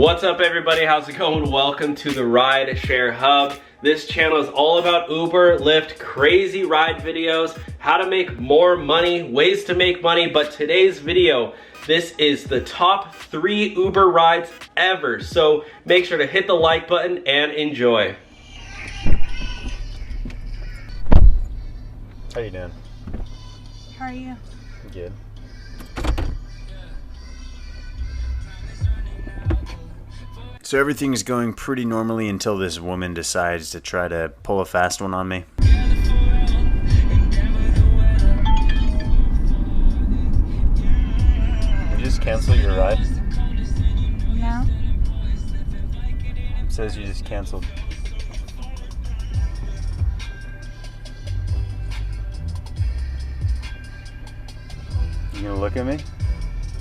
What's up everybody, how's it going? Welcome to the Rideshare Hub. This channel is all about Uber, Lyft, crazy ride videos, how to make more money, ways to make money, but today's video, this is the top 3 Uber rides ever. So make sure to hit the like button and enjoy. How you doing? How are you? Good. So everything's going pretty normally until this woman decides to try to pull a fast one on me. Did you just cancel your ride? No. It says you just canceled. You gonna look at me?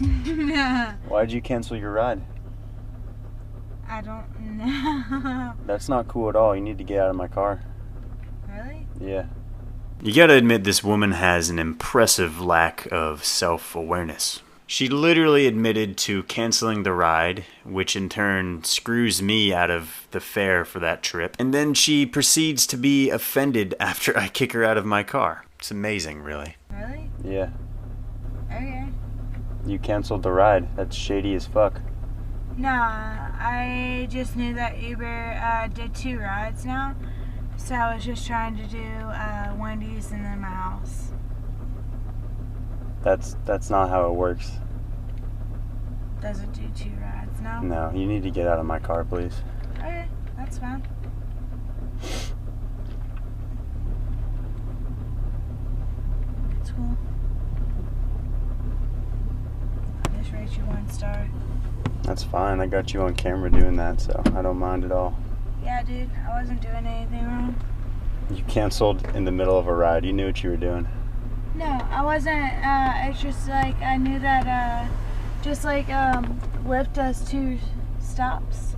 No. Why'd you cancel your ride? I don't know. That's not cool at all. You need to get out of my car. Really? Yeah. You gotta admit this woman has an impressive lack of self-awareness. She literally admitted to canceling the ride, which in turn screws me out of the fare for that trip. And then she proceeds to be offended after I kick her out of my car. It's amazing, really. Really? Yeah. Okay. You canceled the ride. That's shady as fuck. Nah, I just knew that Uber did 2 rides now, so I was just trying to do Wendy's and then my house. That's not how it works. Does it do 2 rides now? No, you need to get out of my car, please. Okay, that's fine. It's cool. I just rate you 1 star. That's fine. I got you on camera doing that, so I don't mind at all. Yeah, dude, I wasn't doing anything wrong. You canceled in the middle of a ride. You knew what you were doing. No, I wasn't. It's just like I knew that. Just like Lyft does 2 stops.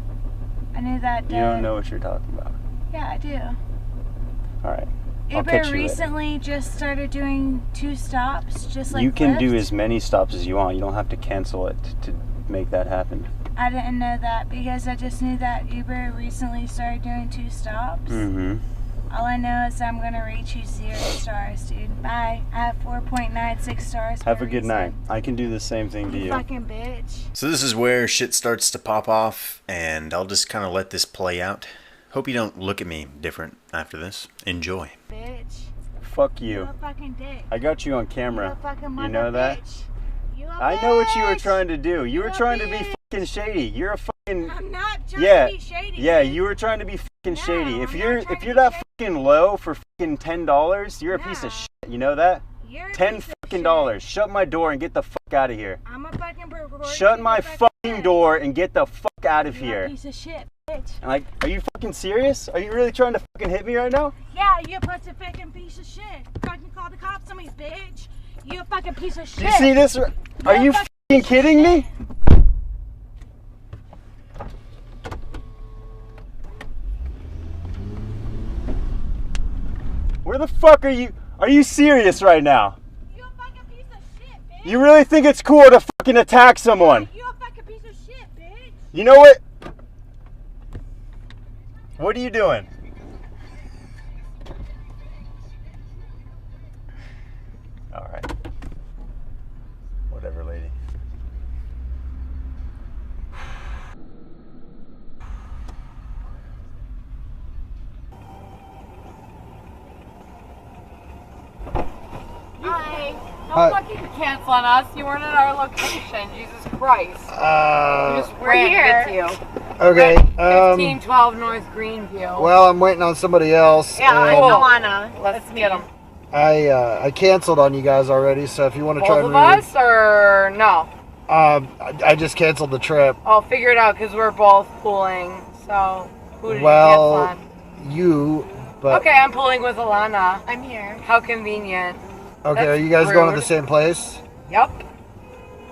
I knew that. You don't know what you're talking about. Yeah, I do. All right. I'll catch Uber you recently just started doing 2 stops, just like you can Lyft. do as many stops as you want. You don't have to cancel it to make that happen. I didn't know that because I just knew that Uber recently started doing 2 stops. Mm-hmm. All I know is I'm gonna rate you 0 stars, dude. Bye. I have 4.96 stars. Have a good night. I can do the same thing to you. Fucking bitch. So this is where shit starts to pop off, and I'll just kind of let this play out. Hope you don't look at me different after this. Enjoy. Bitch. Fuck You you. a fucking dick. I got you on You camera. a fucking You know that? bitch. You a I know what you were bitch. trying to do. You were a trying to be bitch. fucking shady. You're a fucking I'm not trying yeah. to be shady. Yeah, dude. you were trying to be fucking shady. No, If I'm you're not trying if to you're be that shady. fucking low for fucking $10, you're a piece No. of shit. You know that? You're a 10 piece of fucking shit. dollars. Shut my door and get the fuck out of here. I'm a fucking reporter. Shut my fucking door and get the fuck out of You're a here. piece of shit, bitch. And like, are you fucking serious? Are you really trying to fucking hit me right now? Yeah, you a fucking piece of shit. Fucking call the cops on me, bitch. You a fucking piece of shit. Do you see this? Are you fucking kidding me? Where the fuck are you? Are you serious right now? You a fucking piece of shit, bitch. You really think it's cool to fucking attack someone? You a fucking piece of shit, bitch. You know what? What are you doing? All right. Whatever, lady. Hi. Don't Hi. fucking cancel on us. You weren't at our location. Jesus Christ. We just We're ran here. with you. Okay, 1512 North Greenview. well, I'm waiting on somebody else. Yeah, I and know. Alana. Let's get them. I canceled on you guys already, so if you want to try Both to of us or no? I just canceled the trip. I'll figure it out because we're both pooling. So who did Well, you cancel on? You, but Okay, I'm pulling with Alana. I'm here. How convenient. okay, that's are you guys going to rude. the same place? Yep.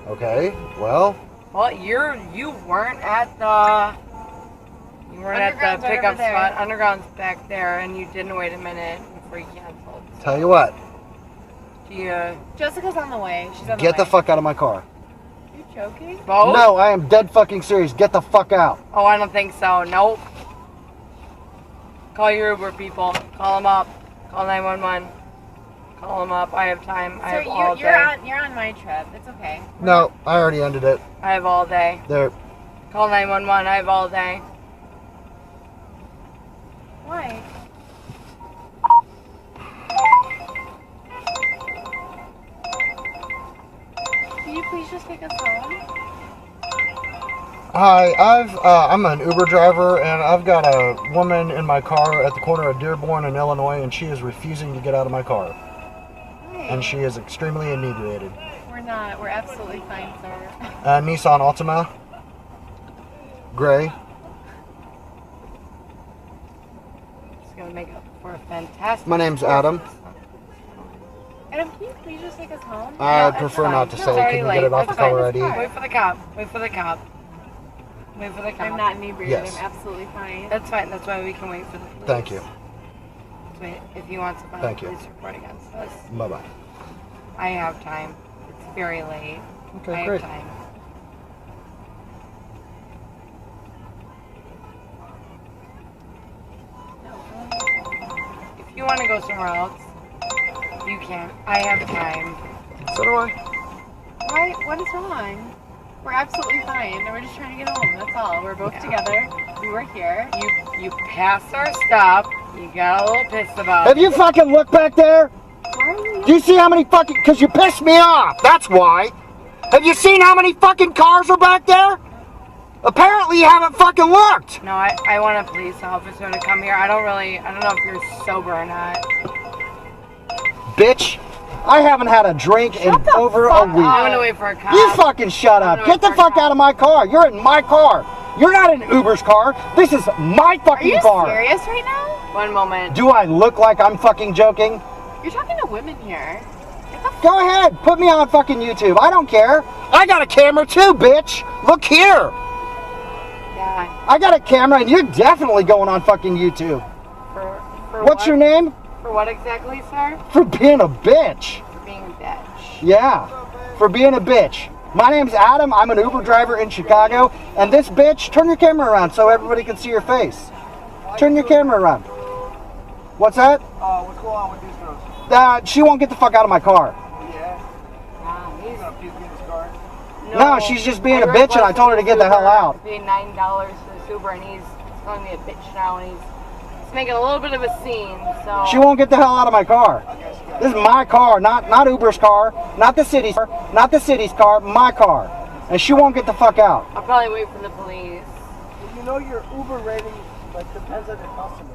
Okay, well, Well, you weren't at the Underground's right pickup over there. spot. Underground's back there, and you didn't wait a minute before you canceled. tell you what, Do you? Jessica's on the way. She's on get the fuck out of my car. You joking? Both? No, I am dead fucking serious. Get the fuck out. Oh, I don't think so. Nope. Call your Uber people. Call them up. Call 911. Call them up. I have time. I have all day. You're on my trip. It's okay. No, I already ended it. I have all day. There. Call 911. I have all day. Why? Can you please just take us home? Hi, I'm an Uber driver, and I've got a woman in my car at the corner of Dearborn and Illinois, and she is refusing to get out of my car. Hi. And she is extremely inebriated. We're not. We're absolutely fine, sir. Nissan Altima, gray. It's going to make it for a fantastic... My name's Adam. Adam, can you please just take us home? I No, prefer it's not to fine. say. It's already Can you get it late. off the It's fine. caller It's ID? fine. Wait for the cop. Wait for the cop. Wait for the cop. I'm not inebriated. Yes. I'm absolutely fine. That's fine. That's why we can wait for the police. Thank you. Wait, if he wants to file a Thank you. police report against us, Bye-bye. I have time. It's very late. Okay, I great. have time. If you want to go somewhere else, you can. I have time. So do I. Why? What is wrong? We're absolutely fine. We're just trying to get home. That's all. We're both together. We were here. You passed our stop. You got a little pissed about Have it. you fucking looked back there? Why are you? Do you see how many fucking... Because you pissed me off. That's why. Have you seen how many fucking cars are back there? Apparently you haven't fucking looked. No, I want a police officer to come here. I don't know if you're sober or not. Bitch, I haven't had a drink in over a week. I'm gonna wait for a cop. You fucking shut up. I'm Get the gonna wait for a fuck out of my car. You're in my car. You're not in Uber's car. This is my Are fucking you car. serious right now? One moment. Do I look like I'm fucking joking? You're talking to women here. Go ahead. Put me on fucking YouTube. I don't care. I got a camera too, bitch. Look here. Yeah. I got a camera and you're definitely going on fucking YouTube. For What's what? your name? For what exactly, sir? For being a bitch. For being a bitch. Yeah, for being a bitch. My name's Adam. I'm an Uber driver in Chicago. And this bitch, turn your camera around so everybody can see your face. Turn your camera around. What's that? What's going on with these girls? She won't get the fuck out of my car. Yeah? Nah, He's gonna puke in his car. No, she's just being a bitch and I told her to get the hell out. Paid $9 for this Uber and he's calling me a bitch now and he's making a little bit of a scene, so... She won't get the hell out of my car. This is my car, not Uber's car, not the city's car, my car. And she won't get the fuck out. I'll probably wait for the police. You know your Uber rating depends on the customer.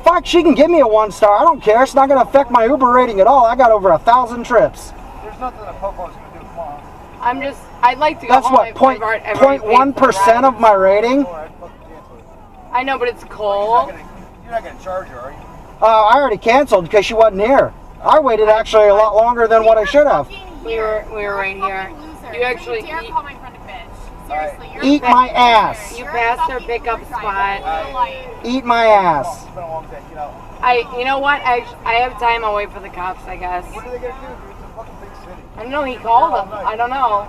Fuck, she can give me a 1-star. I don't care. It's not going to affect my Uber rating at all. I got over 1,000 trips. There's nothing that Popo's gonna do. Come on. I'd like to go That's home. what, I've already paid for the 0.1% of ride. my rating? Alright, fucking cancel it. I know, but it's cold. You're not gonna charge her, are you? I already canceled because she wasn't here. I waited actually a lot longer than what I should have. We were right here. You actually dare call my friend a bitch. Seriously, you're Eat my ass. you passed her pickup spot. Eat my ass. It's been a long day, get out. You know what? I have time. I'll wait for the cops, I guess. What are they gonna do, dude? It's a fucking big city. I don't know. He called them. I don't know.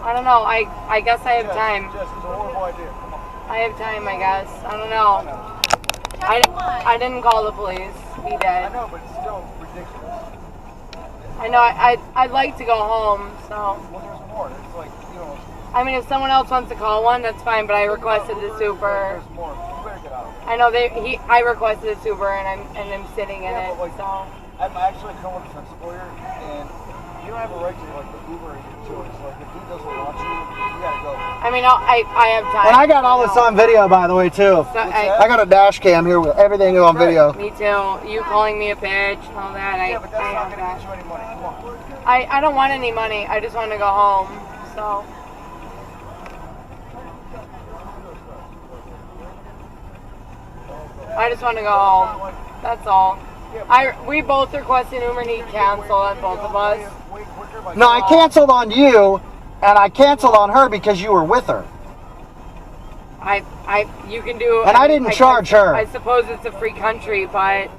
I don't know. I guess I have time. Jess, it's a horrible idea. Come on. I have time, I guess. I don't know. I didn't call the police. He I did. know, but it's still ridiculous. I know. I'd like to go home. So Well, there's more. It's like, you know, I mean, if someone else wants to call one, that's fine. But I requested this Uber. there's more. You better get out. I know I requested this Uber and I'm sitting in Yeah, it. but like, So I'm actually coming with a principal here, and you don't have a right to like the Uber your choice. Like if he doesn't want you gotta go. I mean, I have time. And I got all this on video, by the way, too. So, I got a dash cam here with everything on video. me too. You calling me a bitch and all that. Yeah, but that's I not have gonna get that. you any money. Come on. I don't want any money. I just want to go home. So. I just want to go home. That's all. We both requested Uber and he canceled on both of us. Wait quicker by No, I canceled on you, and I canceled on her because you were with her. You can do. And I didn't charge her. I suppose it's a free country, but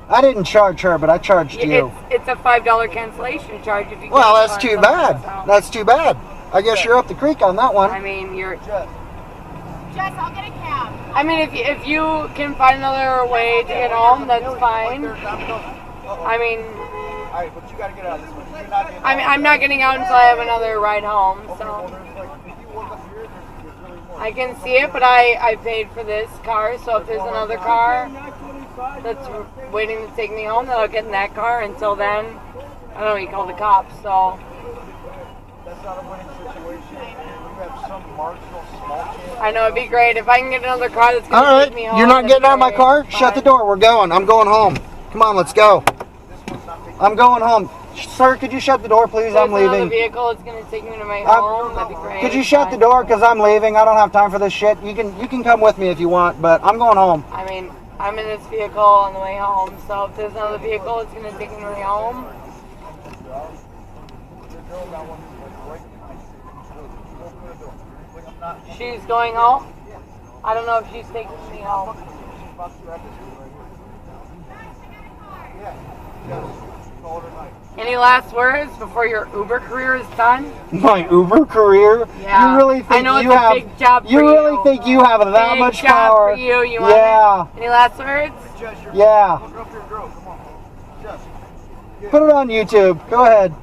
I didn't charge her, but I charged you. it's a $5 cancellation charge if you. Well, cancel that's on too someone, bad. so. That's too bad. I guess you're up the creek on that one. I mean, you're. Jess, I'll get a cab. I mean, if you can find another way to get home, that's fine. I mean. All right, but you gotta get out of this one. You're not getting I'm not getting out until I have another ride home, Okay, so. well, there's like, if you look up here, there's really more. I can see it, but I paid for this car, so if there's another car that's waiting to take me home, then I'll get in that car. Until then, I don't know, you call the cops, so. That's not a winning situation. You have some marginal small chance. I know, it'd be great if I can get another car that's All going to right, take me home. you're not that's getting out of my great. car? Shut the door. We're going. I'm going home. Come on, let's go. I'm going home. Sir, could you shut the door, please? I'm There's another leaving. vehicle that's going to take me to my home. That'd be great. Could you shut the door? Because I'm leaving. I don't have time for this shit. You can come with me if you want, but I'm going home. I mean, I'm in this vehicle on the way home, so if there's another vehicle that's going to take me to my home. She's going home? I don't know if she's taking me home. Any last words before your Uber career is done? My Uber career? Yeah. You really think I know you it's have? a big job for you really think you have that Big much job power? for you. You want Yeah. it? Any last words? Yeah. Put it on YouTube. Go ahead.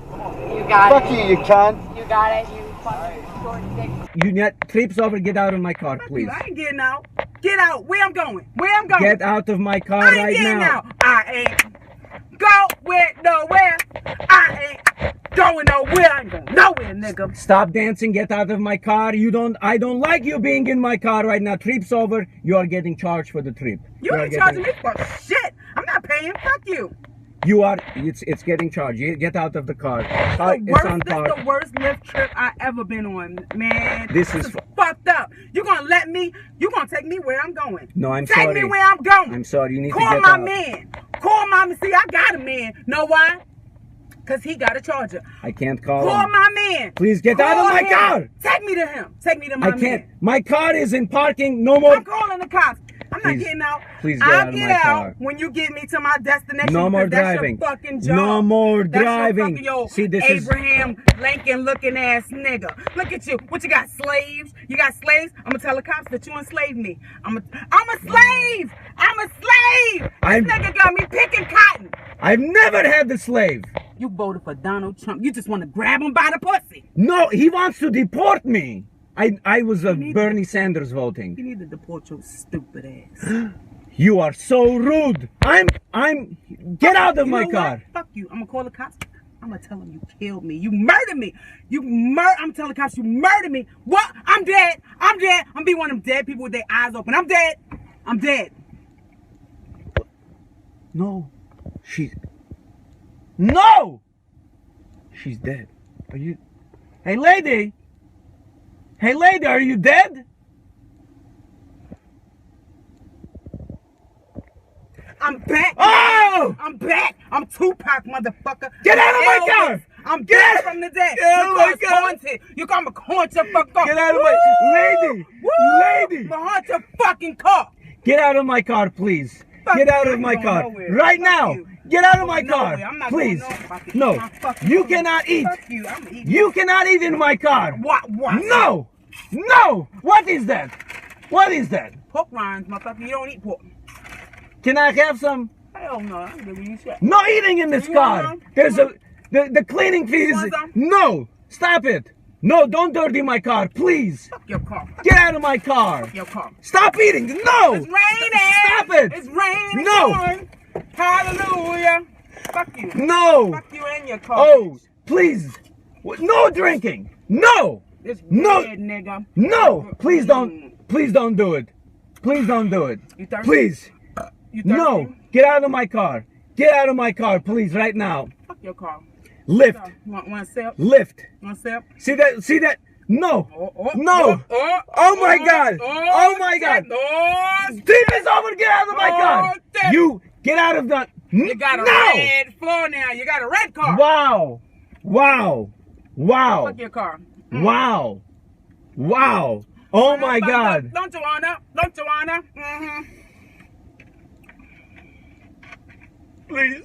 You got Fuck it. you, you cunt. You got it. You fucking short dick. You net trips over, get out of my car, please. I ain't getting out. Get out. Where I'm going? Where I'm going? Get out of my car I ain't right getting now. out. I ain't going nowhere. I ain't going nowhere. I ain't going nowhere, nigga. Stop dancing, get out of my car. I don't like you being in my car right now. Trip's over, you are getting charged for the trip. You are ain't charging me for shit. I'm not paying. Fuck you. You are, it's getting charged. You get out of the car. It's on This par. is the worst Lyft trip I ever been on, man. This is fucked up. You gonna take me where I'm going. No, I'm Take sorry. me where I'm going. I'm sorry, you need to Call get my out. man. Call my man. See, I got a man. Know why? Because he got a charger. I can't call Call him. my man. Please get out of Call my him. car. Take me to him. Take me to my I man. can't. My car is in parking. No more. I'm calling the cops. I'm not Please- getting out. please get I'll out of get my out car. when you get me to my destination. No more because that's driving. Your fucking job. No more That's driving. Your fucking, See, this is- Abraham Lincoln looking ass nigga. Look at you. What you got? Slaves? You got slaves? I'm gonna tell the cops that you enslaved me. I'm a slave. I'm a slave. This nigga got me picking cotton. I've never had the slave. You voted for Donald Trump. You just want to grab him by the pussy. No, he wants to deport me. I was Bernie Sanders voting. You need to deport your stupid ass. You are so rude. Get out of You my know car. what? Fuck you. I'm gonna call the cops. I'm gonna tell them you killed me. You murdered me. I'm telling the cops you murdered me. What? I'm dead. I'm dead. I'm be one of them dead people with their eyes open. I'm dead. I'm dead. No, no! She's dead. Are you? Hey lady! Hey lady, are you dead? I'm back. Oh! I'm back. I'm Tupac, motherfucker. Get out of my Elvis. car! I'm dead from the dead. Get out of my car! Haunted. You got me haunt your fucking car. Get out of my lady! Woo! Lady! I'm haunt your fucking car. Get out of my car, please. Fuck Get you. out I of ain't my going car nowhere. right Fuck now. you. Get out of my Going nowhere. car, I'm not please. going nowhere. Fuck No, my fucking you car. cannot eat. Fuck you. I'm eating. You cannot eat in my car. What? No, no. What is that? What is that? Pork rinds, motherfucker. You don't eat pork. Can I have some? Hell no. I'm gonna eat shit. No eating in this You car. want some? There's the cleaning fee is. want some? No, stop it. No, don't dirty my car, please. Fuck your car. Get out of my car. Your car. Stop eating. No. It's raining. Stop it. It's raining. No. Hallelujah. Fuck you. No. Fuck you and your car. Oh, please. No drinking. No. It's No. red, nigga. No. Please don't. Please don't do it. Please don't do it. You thirsty? Please. You thirsty? No. Get out of my car. Get out of my car, please, right now. Fuck your car. Lift. Want a sip? Lift. Want a sip? See that? See that? No. Oh, No. Oh my God. Oh my God. Oh, Steve is over. Get out of my car. shit. You get out of the. you got a No. red floor now. You got a red car. Wow. Wow. Wow. Fuck your car. Wow. Wow. Oh my God. Don't you wanna? Don't you wanna? Mm-hmm. Please.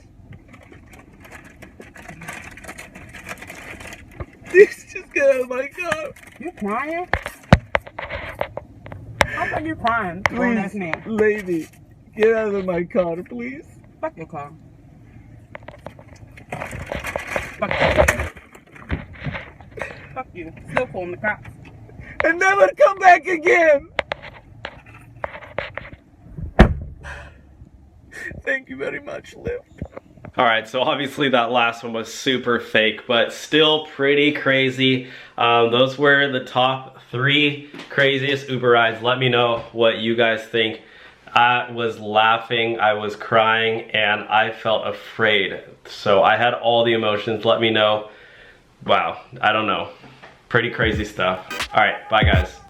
Please just get out of my car. You crying? How about you crying? Grown-ass Please, man. lady, get out of my car, please. Fuck your car. Fuck you. Fuck you. Still calling the cops. And never come back again. Thank you very much, Lyft. All right, so obviously that last one was super fake, but still pretty crazy. Those were the top 3 craziest Uber rides. Let me know what you guys think. I was laughing, I was crying, and I felt afraid. So I had all the emotions. Let me know. Wow, I don't know. Pretty crazy stuff. All right, bye guys.